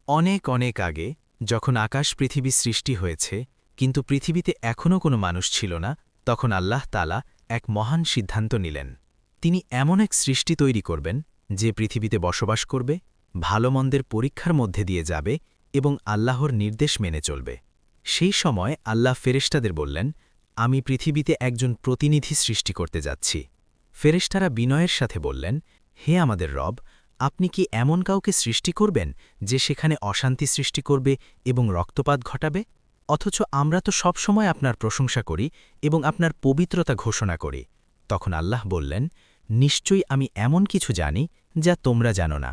অনেক অনেক আগে যখন আকাশ পৃথিবী সৃষ্টি হয়েছে কিন্তু পৃথিবীতে এখনও কোনো মানুষ ছিল না, তখন আল্লাহ তাআলা এক মহান সিদ্ধান্ত নিলেন। তিনি এমন এক সৃষ্টি তৈরি করবেন যে পৃথিবীতে বসবাস করবে, ভালো মন্দের পরীক্ষার মধ্যে দিয়ে যাবে এবং আল্লাহর নির্দেশ মেনে চলবে। সেই সময় আল্লাহ ফেরেশতাদের বললেন, আমি পৃথিবীতে একজন প্রতিনিধি সৃষ্টি করতে যাচ্ছি। ফেরেশতারা বিনয়ের সাথে বললেন, হে আমাদের রব, আপনি কি এমন কাউকে সৃষ্টি করবেন যে সেখানে অশান্তি সৃষ্টি করবে এবং রক্তপাত ঘটাবে? অথচ আমরা তো সবসময় আপনার প্রশংসা করি এবং আপনার পবিত্রতা ঘোষণা করি। তখন আল্লাহ বললেন, নিশ্চয়ই আমি এমন কিছু জানি যা তোমরা জানো না।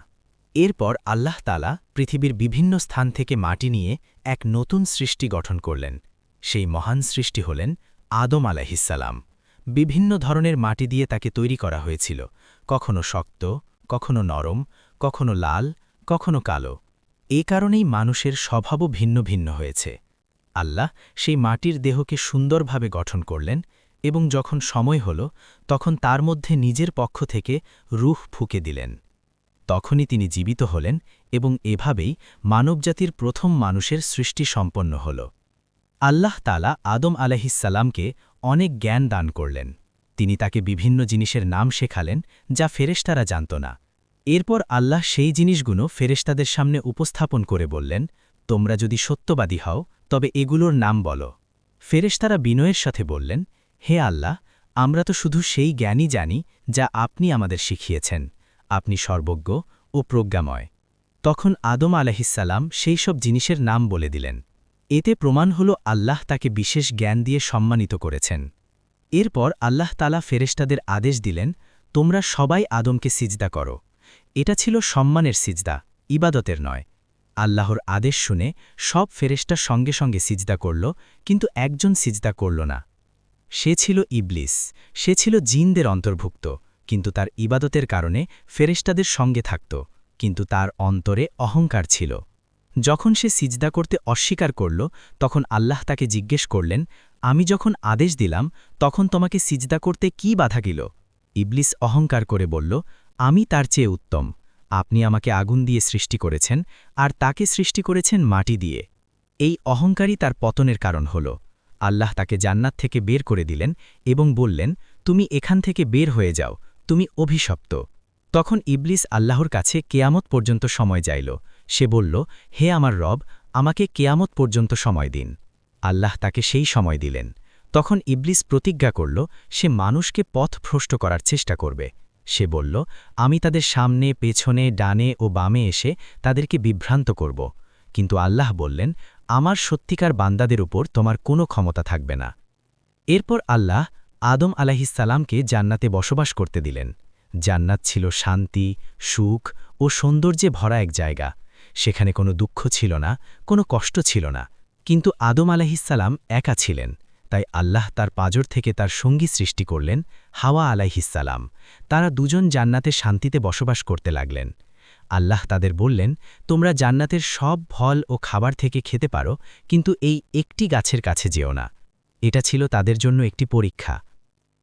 এরপর আল্লাহ তাআলা পৃথিবীর বিভিন্ন স্থান থেকে মাটি নিয়ে এক নতুন সৃষ্টি গঠন করলেন। সেই মহান সৃষ্টি হলেন আদম আলাইহিসসালাম। বিভিন্ন ধরনের মাটি দিয়ে তাকে তৈরি করা হয়েছিল, কখনো শক্ত, কখনো নরম, কখনো লাল, কখনো কালো। এ কারণেই মানুষের স্বভাবও ভিন্ন ভিন্ন হয়েছে। আল্লাহ সেই মাটির দেহকে সুন্দরভাবে গঠন করলেন এবং যখন সময় হল তখন তার মধ্যে নিজের পক্ষ থেকে রূহ ফুঁকে দিলেন। তখনই তিনি জীবিত হলেন এবং এভাবেই মানবজাতির প্রথম মানুষের সৃষ্টি সম্পন্ন হল। আল্লাহ তাআলা আদম আলাইহিসসালামকে অনেক জ্ঞান দান করলেন। তিনি তাকে বিভিন্ন জিনিসের নাম শেখালেন যা ফেরেশতারা জানত না। এরপর আল্লাহ সেই জিনিসগুলো ফেরেশতাদের সামনে উপস্থাপন করে বললেন, তোমরা যদি সত্যবাদী হও তবে এগুলোর নাম বলো। ফেরেশতারা বিনয়ের সাথে বললেন, হে আল্লাহ, আমরা তো শুধু সেই জ্ঞানই জানি যা আপনি আমাদের শিখিয়েছেন। আপনি সর্বজ্ঞ ও প্রজ্ঞাময়। তখন আদম আলাইহিসসালাম সেই সব জিনিসের নাম বলে দিলেন। এতে প্রমাণ হল আল্লাহ তাকে বিশেষ জ্ঞান দিয়ে সম্মানিত করেছেন। এরপর আল্লাহ তাআলা ফেরেশতাদের আদেশ দিলেন, তোমরা সবাই আদমকে সিজদা করো। এটা ছিল সম্মানের সিজদা, ইবাদতের নয়। আল্লাহর আদেশ শুনে সব ফেরেশতা সঙ্গে সঙ্গে সিজদা করল, কিন্তু একজন সিজদা করল না। সে ছিল ইবলিস। সে ছিল জিনদের অন্তর্ভুক্ত, কিন্তু তার ইবাদতের কারণে ফেরেশতাদের সঙ্গে থাকত, কিন্তু তার অন্তরে অহংকার ছিল। যখন সে সিজদা করতে অস্বীকার করল, তখন আল্লাহ তাকে জিজ্ঞেস করলেন, আমি যখন আদেশ দিলাম তখন তোমাকে সিজদা করতে কি বাধা গেল? ইবলিস অহংকার করে বলল, আমি তার চেয়ে উত্তম। আপনি আমাকে আগুন দিয়ে সৃষ্টি করেছেন আর তাকে সৃষ্টি করেছেন মাটি দিয়ে। এই অহংকারই তার পতনের কারণ হল। আল্লাহ তাকে জান্নাত থেকে বের করে দিলেন এবং বললেন, তুমি এখান থেকে বের হয়ে যাও, তুমি অভিশপ্ত। তখন ইবলিস আল্লাহর কাছে কেয়ামত পর্যন্ত সময় চাইল। সে বলল, হে আমার রব, আমাকে কেয়ামত পর্যন্ত সময় দিন। আল্লাহ তাকে সেই সময় দিলেন। তখন ইবলিস প্রতিজ্ঞা করল, সে মানুষকে পথভ্রষ্ট করার চেষ্টা করবে। সে বলল, আমি তাদের সামনে, পেছনে, ডানে ও বামে এসে তাদেরকে বিভ্রান্ত করব। কিন্তু আল্লাহ বললেন, আমার সত্যিকার বান্দাদের উপর তোমার কোনো ক্ষমতা থাকবে না। এরপর আল্লাহ আদম আলাইহিসসালামকে জান্নাতে বসবাস করতে দিলেন। জান্নাত ছিল শান্তি, সুখ ও সৌন্দর্যে ভরা এক জায়গা। সেখানে কোনো দুঃখ ছিল না, কোনো কষ্ট ছিল না। কিন্তু আদম আলাইহিসসালাম একা ছিলেন। তাই আল্লাহ তার পাঁজর থেকে তার সঙ্গী সৃষ্টি করলেন, হাওয়া আলাইহিসসালাম। তারা দুজন জান্নাতে শান্তিতে বসবাস করতে লাগলেন। আল্লাহ তাদের বললেন, তোমরা জান্নাতের সব ফল ও খাবার থেকে খেতে পারো, কিন্তু এই একটি গাছের কাছে যেও না। এটা ছিল তাদের জন্য একটি পরীক্ষা।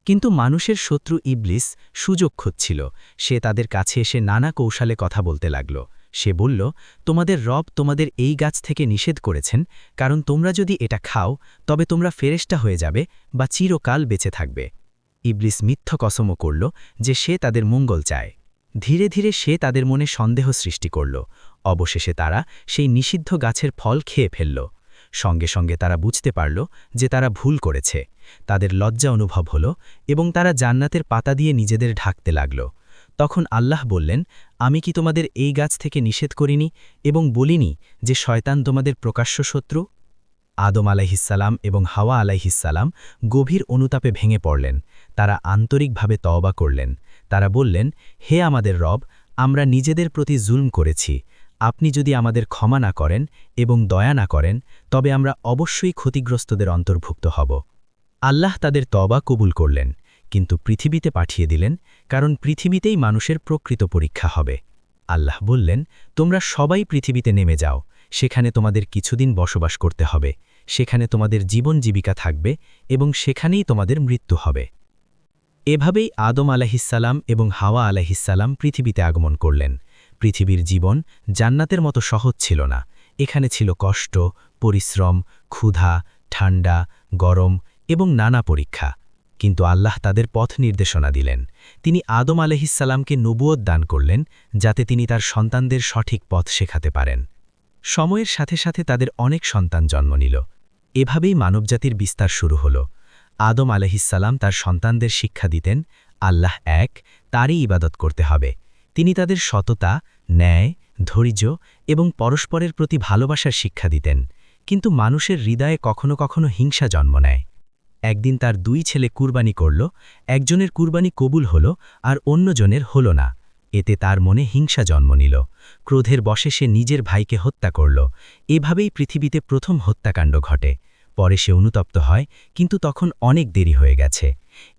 কিন্তু মানুষের শত্রু ইবলিস সুযোগ খুঁজছিল। সে তাদের কাছে এসে নানা কৌশলে কথা বলতে লাগল। সে বলল, তোমাদের রব তোমাদের এই গাছ থেকে নিষেধ করেছেন, কারণ তোমরা যদি এটা খাও তবে তোমরা ফেরেশতা হয়ে যাবে বা চিরকাল বেঁচে থাকবে। ইবলিস মিথ্য কসমও করল যে সে তাদের মঙ্গল চায়। ধীরে ধীরে সে তাদের মনে সন্দেহ সৃষ্টি করল। অবশেষে তারা সেই নিষিদ্ধ গাছের ফল খেয়ে ফেলল। সঙ্গে সঙ্গে তারা বুঝতে পারল যে তারা ভুল করেছে। তাদের লজ্জা অনুভব হল এবং তারা জান্নাতের পাতা দিয়ে নিজেদের ঢাকতে লাগল। তখন আল্লাহ বললেন, আমি কি তোমাদের এই গাছ থেকে নিষেধ করিনি এবং বলিনি যে শয়তান তোমাদের প্রকাশ্য শত্রু? আদম আলাইহিসসালাম এবং হাওয়া আলাইহিসসালাম গভীর অনুতাপে ভেঙে পড়লেন। তারা আন্তরিকভাবে তওবা করলেন। তারা বললেন, হে আমাদের রব, আমরা নিজেদের প্রতি জুলম করেছি। আপনি যদি আমাদের ক্ষমা না করেন এবং দয়া না করেন তবে আমরা অবশ্যই ক্ষতিগ্রস্তদের অন্তর্ভুক্ত হব। আল্লাহ তাদের তওবা কবুল করলেন, কিন্তু পৃথিবীতে পাঠিয়ে দিলেন, কারণ পৃথিবীতেই মানুষের প্রকৃত পরীক্ষা হবে। আল্লাহ বললেন, তোমরা সবাই পৃথিবীতে নেমে যাও। সেখানে তোমাদের কিছুদিন বসবাস করতে হবে। সেখানে তোমাদের জীবন জীবিকা থাকবে এবং সেখানেই তোমাদের মৃত্যু হবে। এভাবেই আদম আলাইহিসসালাম এবং হাওয়া আলাইহিসসালাম পৃথিবীতে আগমন করলেন। পৃথিবীর জীবন জান্নাতের মতো সহজ ছিল না। এখানে ছিল কষ্ট, পরিশ্রম, ক্ষুধা, ঠান্ডা, গরম এবং নানা পরীক্ষা। কিন্তু আল্লাহ তাদের পথ নির্দেশনা দিলেন। তিনি আদম আলাইহিসসালামকে নবুয়ত দান করলেন, যাতে তিনি তার সন্তানদের সঠিক পথ শেখাতে পারেন। সময়ের সাথে সাথে তাদের অনেক সন্তান জন্ম নিল। এভাবেই মানবজাতির বিস্তার শুরু হল। আদম আলাইহিসসালাম তার সন্তানদের শিক্ষা দিতেন, আল্লাহ এক, তারই ইবাদত করতে হবে। তিনি তাদের সততা, ন্যায়, ধৈর্য এবং পরস্পরের প্রতি ভালোবাসার শিক্ষা দিতেন। কিন্তু মানুষের হৃদয়ে কখনো কখনো হিংসা জন্ম নেয়। একদিন তার 2 ছেলে কুরবানি করল, একজনের কুরবানি কবুল হল আর অন্যজনের হল না। এতে তার মনে হিংসা জন্ম নিল। ক্রোধের বশে সে নিজের ভাইকে হত্যা করল। এভাবেই পৃথিবীতে প্রথম হত্যাকাণ্ড ঘটে। পরে সে অনুতপ্ত হয়, কিন্তু তখন অনেক দেরি হয়ে গেছে।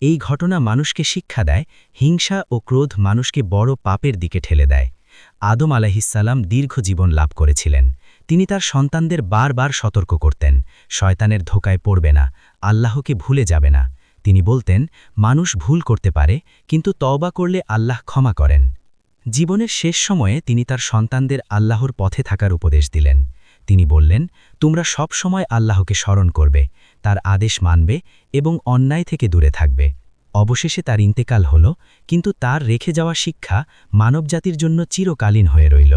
এই ঘটনা মানুষকে শিক্ষা দেয়, হিংসা ও ক্রোধ মানুষকে বড় পাপের দিকে ঠেলে দেয়। আদম আলাইহিসসালাম দীর্ঘ জীবন লাভ করেছিলেন। তিনি তার সন্তানদের বারবার সতর্ক করতেন, শয়তানের ধোকায় পড়বে না, আল্লাহকে ভুলে যাবে না। তিনি বলতেন, মানুষ ভুল করতে পারে, কিন্তু তওবা করলে আল্লাহ ক্ষমা করেন। জীবনের শেষ সময়ে তিনি তার সন্তানদের আল্লাহর পথে থাকার উপদেশ দিলেন। তিনি বললেন, তোমরা সব সময় আল্লাহকে স্মরণ করবে, তার আদেশ মানবে এবং অন্যায় থেকে দূরে থাকবে। অবশেষে তার ইন্তেকাল হল, কিন্তু তার রেখে যাওয়া শিক্ষা মানবজাতির জন্য চিরকালীন হয়ে রইল।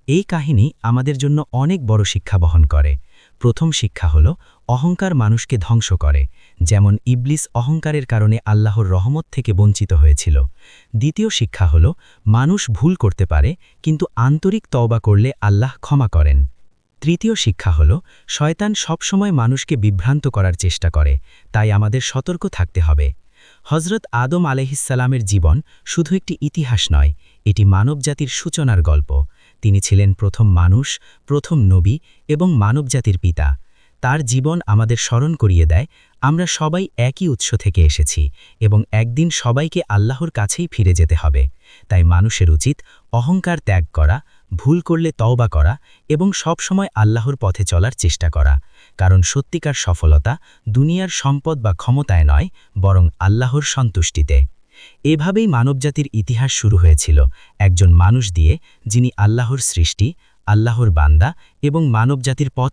এই কাহিনী আমাদের জন্য অনেক বড় শিক্ষা বহন করে। প্রথম শিক্ষা হল, অহংকার মানুষকে ধ্বংস করে। যেমন ইবলিস অহংকারের কারণে আল্লাহর রহমত থেকে বঞ্চিত হয়েছিল। দ্বিতীয় শিক্ষা হল, মানুষ ভুল করতে পারে, কিন্তু আন্তরিক তওবা করলে আল্লাহ ক্ষমা করেন। তৃতীয় শিক্ষা হল, শয়তান সবসময় মানুষকে বিভ্রান্ত করার চেষ্টা করে, তাই আমাদের সতর্ক থাকতে হবে। হজরত আদম আলাইহিসসালামের জীবন শুধু একটি ইতিহাস নয়, এটি মানবজাতির সূচনার গল্প। তিনি ছিলেন প্রথম মানুষ, প্রথম নবী এবং মানবজাতির পিতা। তার জীবন আমাদের স্মরণ করিয়ে দেয়, আমরা সবাই একই উৎস থেকে এসেছি এবং একদিন সবাইকে আল্লাহর কাছেই ফিরে যেতে হবে। তাই মানুষের উচিত অহংকার ত্যাগ করা, ভুল করলে তওবা করা এবং সবসময় আল্লাহর পথে চলার চেষ্টা করা। কারণ সত্যিকার সফলতা দুনিয়ার সম্পদ বা ক্ষমতায় নয়, বরং আল্লাহর সন্তুষ্টিতে। এভাবেই মানবজাতির ইতিহাস শুরু হয়েছিল, একজন মানুষ দিয়ে, যিনি আল্লাহর সৃষ্টি, আল্লাহর বান্দা এবং মানবজাতির পথ